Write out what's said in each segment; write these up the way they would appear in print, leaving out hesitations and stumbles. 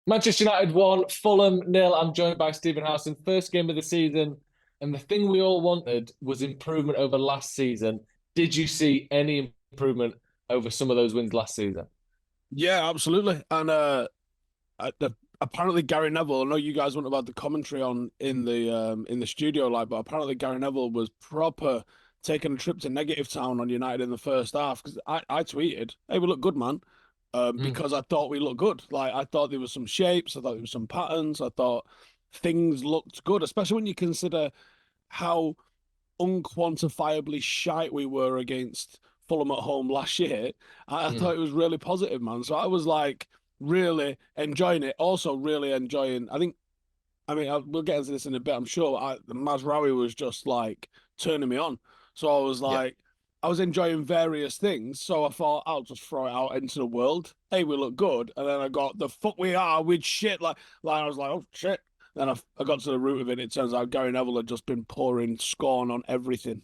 Manchester United won, Fulham nil. I'm joined by Stephen Howson. First game of the season, and the thing we all wanted was improvement over last season. Did you see any improvement over some of those wins last season? Yeah, absolutely. And apparently Gary Neville, I know you guys wouldn't have had the commentary on in the studio, like, but apparently Gary Neville was proper taking a trip to negative town on United in the first half because I tweeted, "Hey, we look good, man," Mm, because I thought we looked good. Like I thought there was some shapes, I thought there was some patterns, I thought things looked good, especially when you consider how unquantifiably shite we were against Fulham at home last year. I mm. thought it was really positive, man. So I was like really enjoying it. Also, really enjoying. We'll get into this in a bit, I'm sure. Mazraoui was just like turning me on. So I was Yeah. like, I was enjoying various things. So I thought I'll just throw it out into the world. Hey, we look good. And then I got the fuck we are with shit. Like I was like, oh shit. Then I got to the root of it. It turns out Gary Neville had just been pouring scorn on everything.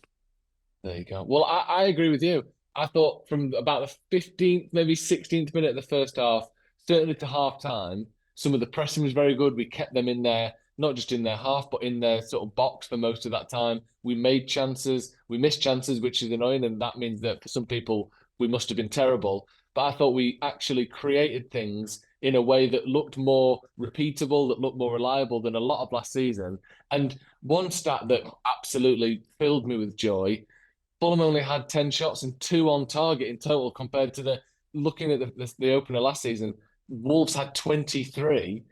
There you go. Well, I agree with you. I thought from about the 15th, maybe 16th minute of the first half, certainly to half time, some of the pressing was very good. We kept them in there, not just in their half, but in their sort of box for most of that time. We made chances, we missed chances, which is annoying. And that means that for some people, we must have been terrible. But I thought we actually created things in a way that looked more repeatable, that looked more reliable than a lot of last season. And one stat that absolutely filled me with joy. Fulham only had 10 shots and two on target in total compared to the looking at the opener last season. Wolves had 23.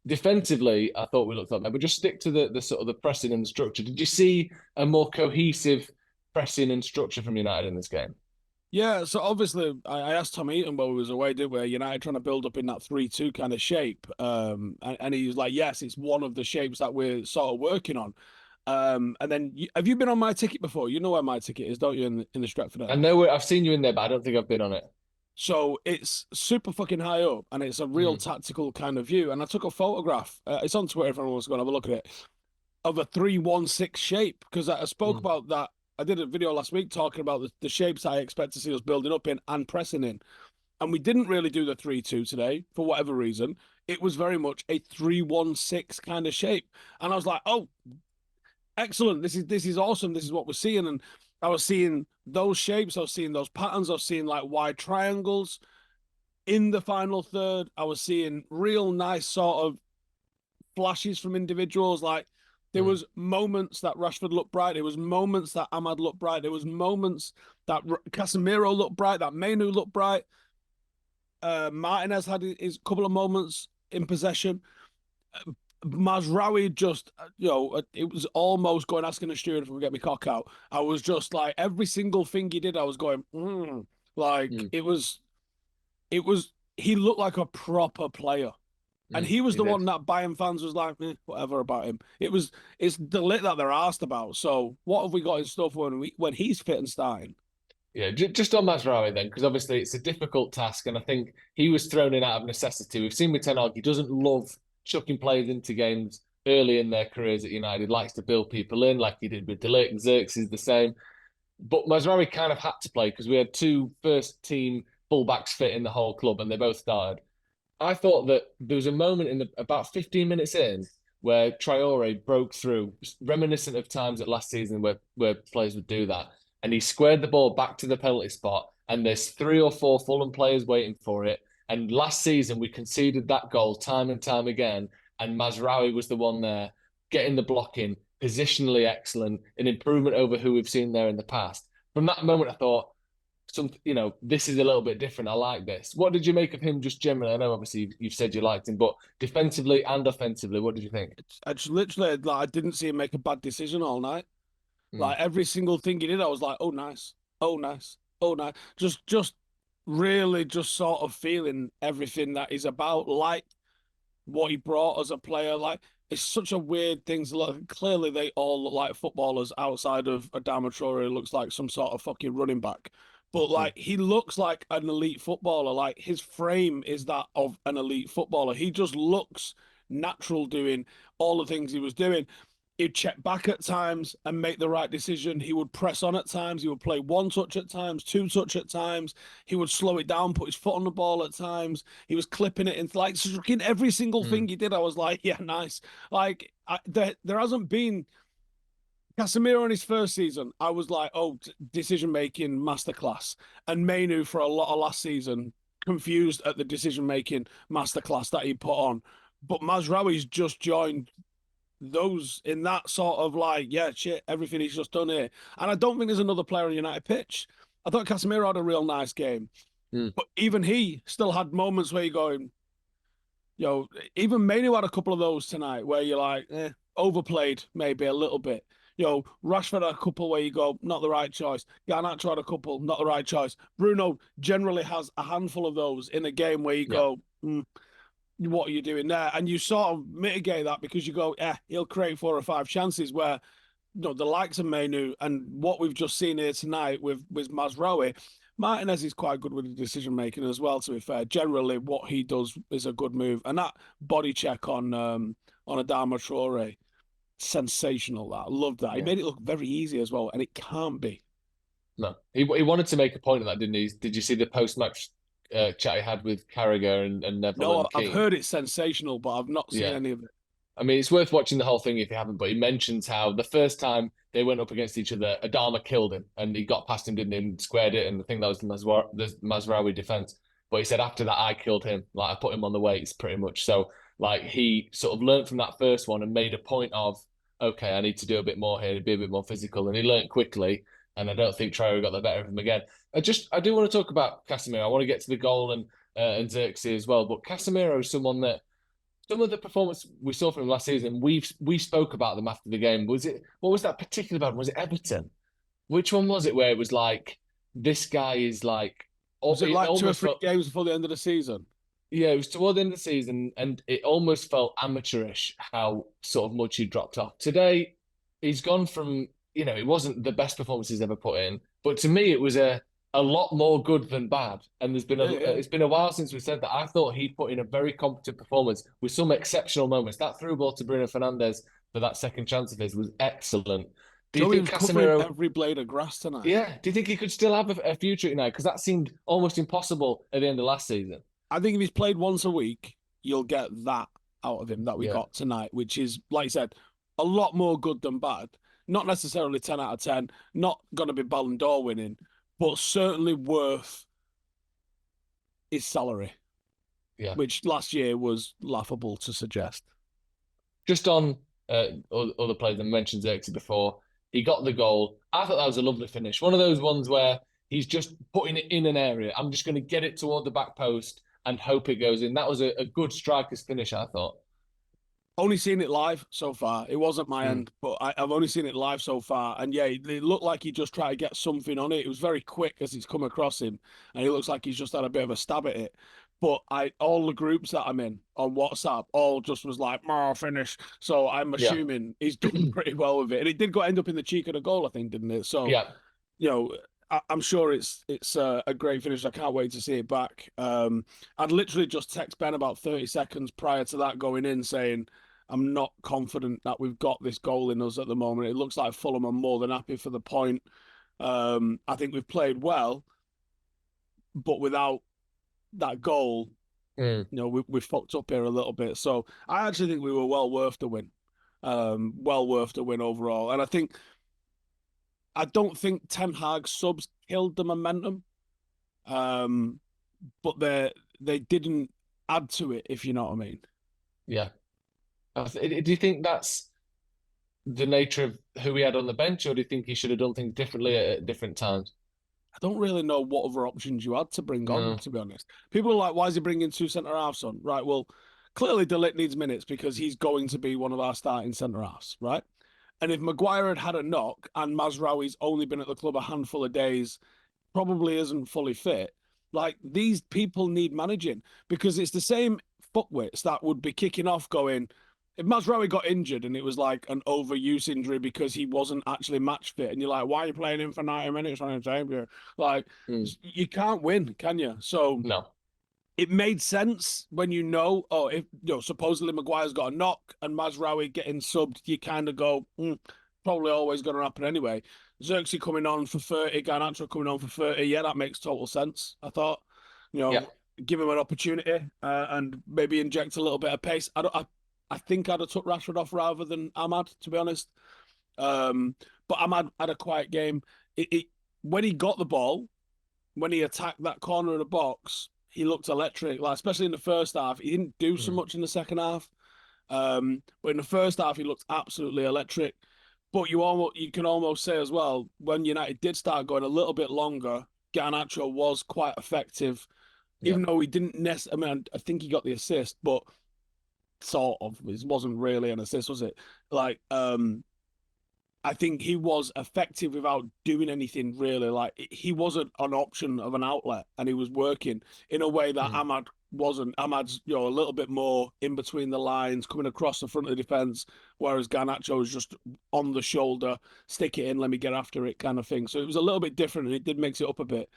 Defensively, I thought we looked up there, but just stick to the sort of the pressing and the structure. Did you see a more cohesive pressing and structure from United in this game? Yeah, so obviously I asked Tom Eaton while we was away, did we? United trying to build up in that 3-2 kind of shape. And he was like, yes, it's one of the shapes that we're sort of working on. And then have you been on my ticket before? You know where my ticket is, don't you, in the Stretford I end? know I've seen you in there, but I don't think I've been on it. So it's super fucking high up and it's a real Mm, tactical kind of view. And I took a photograph. It's on Twitter if anyone wants to go and have a look at it of a 3-1-6 shape because I spoke mm, about that. I did a video last week talking about the shapes I expect to see us building up in and pressing in. And we didn't really do the 3-2 today for whatever reason. It was very much a 3-1-6 kind of shape. And I was like, oh, excellent. This is awesome. This is what we're seeing. And I was seeing those shapes, I was seeing those patterns, I was seeing like wide triangles in the final third. I was seeing real nice sort of flashes from individuals. Like there mm. was moments that Rashford looked bright. There was moments that Ahmad looked bright. There was moments that Casemiro looked bright. That Menu looked bright. Martinez had his couple of moments in possession. Mazraoui just, it was almost going asking a steward if we get me cock out. I was just like every single thing he did, I was going, like Mm. it was. He looked like a proper player. And he was He the did. one that Bayern fans was like, whatever about him. It's the lit that they're asked about. So what have we got in stuff when he's fit and starting? Yeah, just on Mazraoui then, because obviously it's a difficult task, and I think he was thrown in out of necessity. We've seen with Ten Hag, he doesn't love chucking players into games early in their careers at United. He likes to build people in, like he did with De Ligt. Xerxes is the same, but Mazraoui kind of had to play because we had two first team fullbacks fit in the whole club, and they both started. I thought that there was a moment in about 15 minutes in where Traore broke through, reminiscent of times at last season where players would do that. And he squared the ball back to the penalty spot, and there's three or four Fulham players waiting for it. And last season we conceded that goal time and time again, and Mazraoui was the one there getting the blocking, positionally excellent, an improvement over who we've seen there in the past. From that moment, I thought, this is a little bit different. I like this. What did you make of him just generally? I know obviously you've said you liked him, but defensively and offensively, what did you think? I just literally like I didn't see him make a bad decision all night. Mm, Like every single thing he did, I was like, oh nice, oh nice, oh nice. Just really just sort of feeling everything that he's about, like what he brought as a player. Like it's such a weird thing to look. Clearly, they all look like footballers outside of Adama Traore, who looks like some sort of fucking running back. But mm, like he looks like an elite footballer. Like his frame is that of an elite footballer. He just looks natural doing all the things he was doing. He'd check back at times and make the right decision. He would press on at times. He would play one touch at times, two touch at times. He would slow it down, put his foot on the ball at times. He was clipping it in, like, in every single thing he did. I was like, yeah, nice. Like, there hasn't been Casemiro in his first season. I was like, oh, decision making masterclass. And Mainu for a lot of last season, confused at the decision making masterclass that he put on. But Mazraoui's just joined those in that sort of like, yeah, shit, everything he's just done here. And I don't think there's another player on United pitch. I thought Casemiro had a real nice game. But even he still had moments where you're going, even Mainu had a couple of those tonight where you're like, overplayed maybe a little bit. Rashford had a couple where you go, not the right choice. Garnacho had a couple, not the right choice. Bruno generally has a handful of those in a game where you go, what are you doing there? And you sort of mitigate that because you go, he'll create 4 or 5 chances where, the likes of Mainu and what we've just seen here tonight with Mazraoui, Martinez is quite good with the decision making as well, to be fair. Generally, what he does is a good move. And that body check on Adama Traore, sensational. That I love that. He made it look very easy as well, and it can't be. No, he wanted to make a point of that, didn't he? Did you see the post-match chat he had with Carragher and Neville? No, and I've heard it's sensational, but I've not seen any of it. I mean, it's worth watching the whole thing if you haven't, but he mentions how the first time they went up against each other, Adama killed him and he got past him, didn't he, and squared it, and I think that was the Mazraoui defence. But he said after that, I killed him. Like, I put him on the weights pretty much. So, like, he sort of learned from that first one and made a point of, okay, I need to do a bit more here, be a bit more physical. And he learned quickly, and I don't think Traore got the better of him again. I do want to talk about Casemiro. I want to get to the goal and Xerxes as well. But Casemiro is someone that, some of the performance we saw from him last season, we spoke about them after the game. What was that particular about? Was it Everton? Which one was it where it was like, this guy is like... Was it like 2 or 3 games before the end of the season? Yeah, it was toward the end of the season, and it almost felt amateurish how sort of much he dropped off. Today, he's gone from, it wasn't the best performance he's ever put in, but to me, it was a lot more good than bad. And it's been a while since we said that. I thought he put in a very competent performance with some exceptional moments. That through ball to Bruno Fernandes for that second chance of his was excellent. Do you think Casemiro every blade of grass tonight? Yeah. Do you think he could still have a future tonight? Because that seemed almost impossible at the end of last season. I think if he's played once a week, you'll get that out of him that we got tonight, which is, like I said, a lot more good than bad. Not necessarily 10 out of 10, not going to be Ballon d'Or winning, but certainly worth his salary, which last year was laughable to suggest. Just on other players, I mentioned Xerxes before, he got the goal. I thought that was a lovely finish. One of those ones where he's just putting it in an area. I'm just going to get it toward the back post and hope it goes in. That was a good striker's finish, I thought. Only seen it live so far. It wasn't my end, but I've only seen it live so far. And yeah, it looked like he just tried to get something on it. It was very quick as he's come across him. And it looks like he's just had a bit of a stab at it. But all the groups that I'm in on WhatsApp, all just was like, finish. So I'm assuming he's done pretty well with it. And it did end up in the cheek of the goal, I think, didn't it? So, I'm sure it's a great finish. I can't wait to see it back. I'd literally just text Ben about 30 seconds prior to that going in saying, I'm not confident that we've got this goal in us at the moment. It looks like Fulham are more than happy for the point. I think we've played well, but without that goal, we fucked up here a little bit. So I actually think we were well worth the win. Well worth the win overall. And I don't think Ten Hag subs killed the momentum, but they didn't add to it, if you know what I mean. Yeah. Do you think that's the nature of who he had on the bench, or do you think he should have done things differently at different times? I don't really know what other options you had to bring on, to be honest. People are like, why is he bringing 2 centre-halves on? Right, well, clearly De Ligt needs minutes because he's going to be one of our starting centre-halves, right? And if Maguire had a knock and Mazraoui's only been at the club a handful of days, probably isn't fully fit, like, these people need managing because it's the same fuckwits that would be kicking off going, if Mazraoui got injured and it was like an overuse injury because he wasn't actually match fit, and you're like, why are you playing him for 90 minutes on a game? Like, you can't win, can you? So, no. it made sense when if supposedly Maguire's got a knock and Mazraoui getting subbed, you kind of go, probably always going to happen anyway. Xerxes coming on for 30, Garnacho coming on for 30, yeah, that makes total sense. I thought, Yeah. give him an opportunity and maybe inject a little bit of pace. I think I'd have took Rashford off rather than Ahmad, to be honest. But Ahmad had a quiet game. When he got the ball, when he attacked that corner of the box, he looked electric. Like, especially in the first half, he didn't do so much in the second half. But in the first half, he looked absolutely electric. But you can almost say as well, when United did start going a little bit longer, Garnacho was quite effective, even though he didn't necessarily. I mean, I think he got the assist, but sort of. It wasn't really an assist, was it? Like, I think he was effective without doing anything really. Like, he wasn't an option of an outlet, and he was working in a way that Ahmad wasn't. Ahmad's a little bit more in between the lines, coming across the front of the defense, whereas Garnacho was just on the shoulder, stick it in, let me get after it, kind of thing. So it was a little bit different, and it did mix it up a bit.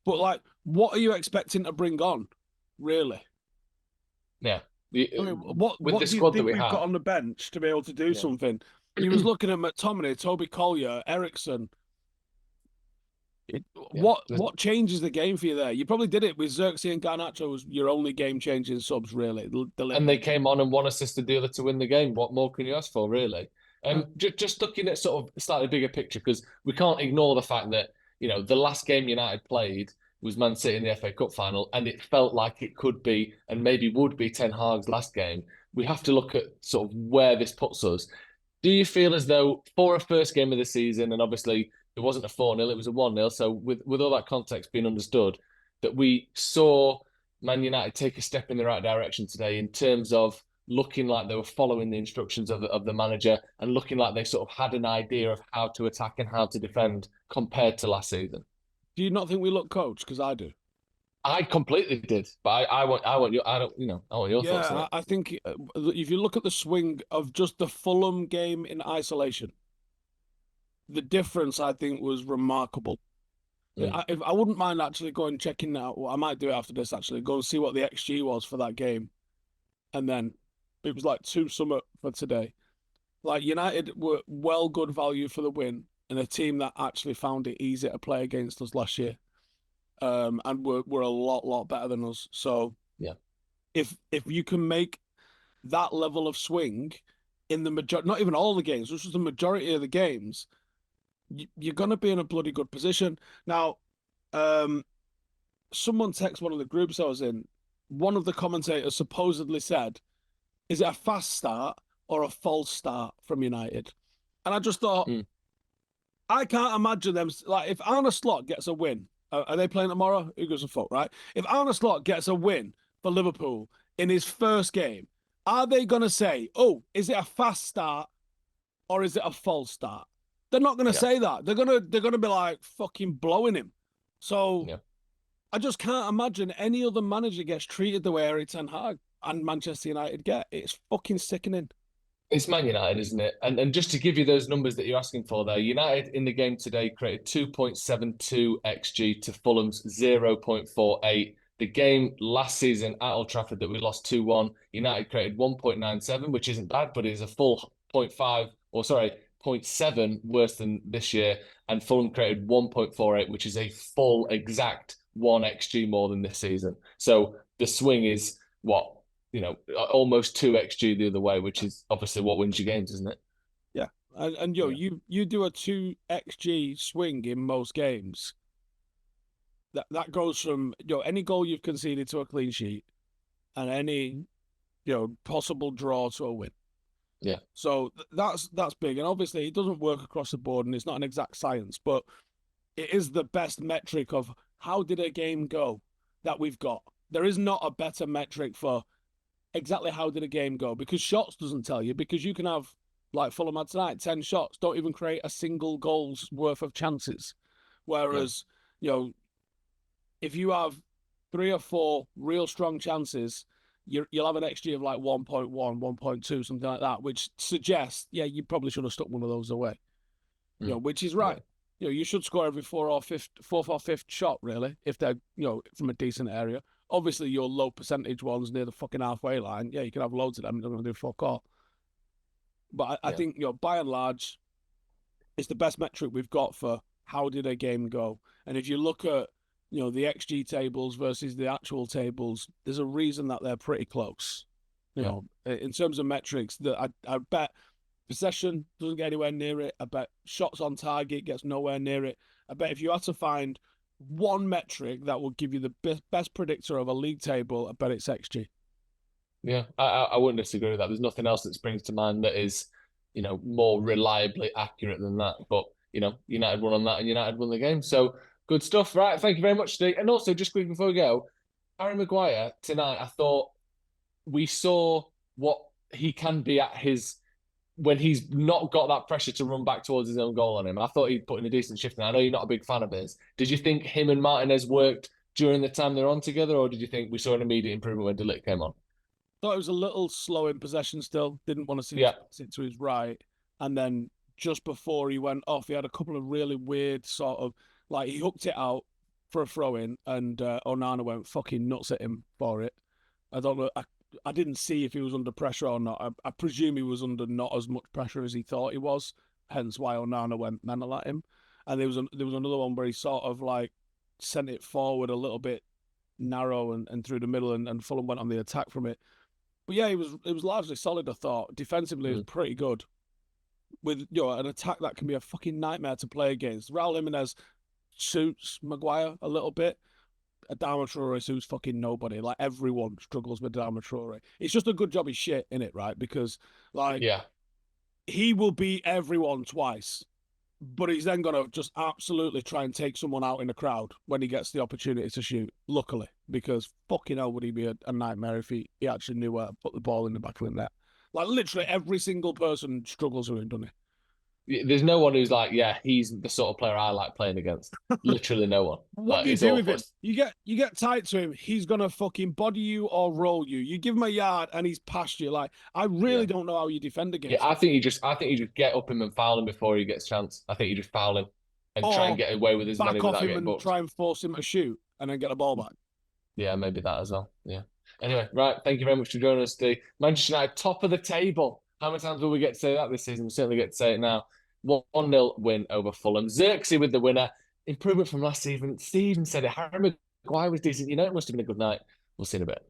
But like, what are you expecting to bring on, really? Yeah. I mean, what do you think we've got on the bench to be able to do something? He was looking at McTominay, Toby Collier, Ericsson. What changes the game for you there? You probably did it with Xerxes and Garnacho was your only game-changing subs, really. And they came on and one assisted the other to win the game. What more can you ask for, really? Just looking at sort of slightly bigger picture, because we can't ignore the fact that, the last game United played was Man City in the FA Cup final, and it felt like it could be, and maybe would be, Ten Hag's last game. We have to look at sort of where this puts us. Do you feel as though for a first game of the season, and obviously it wasn't a 4-0, it was a 1-0, so with all that context being understood, that we saw Man United take a step in the right direction today in terms of looking like they were following the instructions of the manager and looking like they sort of had an idea of how to attack and how to defend compared to last season? Do you not think we look coached? Because I do. I completely did, but I want your I want your thoughts on it. I think if you look at the swing of just the Fulham game in isolation, the difference I think was remarkable. I wouldn't mind actually going and checking out. Well, I might do it after this actually. Go and see what the XG was for that game, and then it was like 2-something for today. Like, United were well good value for the win, and a team that actually found it easy to play against us last year. And we're a lot better than us. So yeah, if you can make that level of swing in the majority, not even all the games, which is the majority of the games, you're gonna be in a bloody good position. Now, someone texted one of the groups I was in. One of the commentators supposedly said, "Is it a fast start or a false start from United?" And I just thought, I can't imagine them like, if Arne Slot gets a win. Are they playing tomorrow? Who gives a fuck, right? If Arne Slot gets a win for Liverpool in his first game, are they going to say, "Oh, is it a fast start or is it a false start?" They're not going to say that. They're gonna be like fucking blowing him. So I just can't imagine any other manager gets treated the way Erik Ten Hag and Manchester United get. It's fucking sickening. It's Man United, isn't it? And just to give you those numbers that you're asking for there, United in the game today created 2.72 XG to Fulham's 0.48. The game last season at Old Trafford that we lost 2-1, United created 1.97, which isn't bad, but it is a full 0.7 worse than this year. And Fulham created 1.48, which is a full exact 1 XG more than this season. So the swing is what? Almost 2 XG the other way, which is obviously what wins your games, isn't it? Yeah. And you do a 2 XG swing in most games. That goes from any goal you've conceded to a clean sheet and any possible draw to a win. Yeah. So that's big. And obviously it doesn't work across the board and it's not an exact science, but it is the best metric of how did a game go that we've got. There is not a better metric for exactly how did a game go, because shots doesn't tell you, because you can have, like Fulham had tonight, 10 shots, don't even create a single goal's worth of chances. Whereas, if you have 3 or 4 real strong chances, you'll have an XG of like 1.1, 1.2, something like that, which suggests, you probably should have stuck one of those away. Which is right. You should score every fourth or fifth shot, really, if they're, from a decent area. Obviously, your low percentage ones near the fucking halfway line, yeah, you can have loads of them. They're going to do fuck all. But I think, by and large, it's the best metric we've got for how did a game go. And if you look at, the XG tables versus the actual tables, there's a reason that they're pretty close. In terms of metrics, that I bet possession doesn't get anywhere near it. I bet shots on target gets nowhere near it. I bet if you had to find one metric that will give you the best predictor of a league table, I bet it's XG. Yeah, I wouldn't disagree with that. There's nothing else that springs to mind that is, more reliably accurate than that. But, United won on that and United won the game. So good stuff. Right. Thank you very much, Steve. And also, just quickly before we go, Harry Maguire tonight, I thought we saw what he can be at when he's not got that pressure to run back towards his own goal on him. I thought he'd put in a decent shift. And I know you're not a big fan of his. Did you think him and Martinez worked during the time they're on together, or did you think we saw an immediate improvement when De Ligt came on? Thought it was a little slow in possession still. Didn't want to see it to his right. And then just before he went off, he had a couple of really weird sort of, like, he hooked it out for a throw-in and Onana went fucking nuts at him for it. I don't know. I didn't see if he was under pressure or not. I presume he was under not as much pressure as he thought he was, hence why Onana went mental at him. And there was another one where he sort of like sent it forward a little bit narrow and through the middle, and Fulham went on the attack from it. But yeah, it was largely solid, I thought. Defensively, it was pretty good. With an attack that can be a fucking nightmare to play against. Raul Jimenez suits Maguire a little bit. Adama Traore suits fucking nobody. Like, everyone struggles with Adama Traore. It's just a good job he's shit in it, right? Because, he will beat everyone twice. But he's then going to just absolutely try and take someone out in the crowd when he gets the opportunity to shoot, luckily, because fucking hell would he be a nightmare if he actually knew where to put the ball in the back of the net. Like, literally every single person struggles with him, doesn't he? There's no one who's like, yeah, he's the sort of player I like playing against. Literally no one. What do you do with him? You get tight to him, he's gonna fucking body you or roll you. You give him a yard and he's past you. Like, I really don't know how you defend against him. I think you just get up him and foul him before he gets a chance. I think you just foul him and try and get away with his money without getting booked. Try and force him to shoot and then get the ball back. Yeah, maybe that as well. Yeah. Anyway, right. Thank you very much for joining us today. Manchester United, top of the table. How many times will we get to say that this season? We certainly get to say it now. 1-0 win over Fulham. Xerxes with the winner. Improvement from last season. Stephen said it. Harry Maguire was decent. It must have been a good night. We'll see in a bit.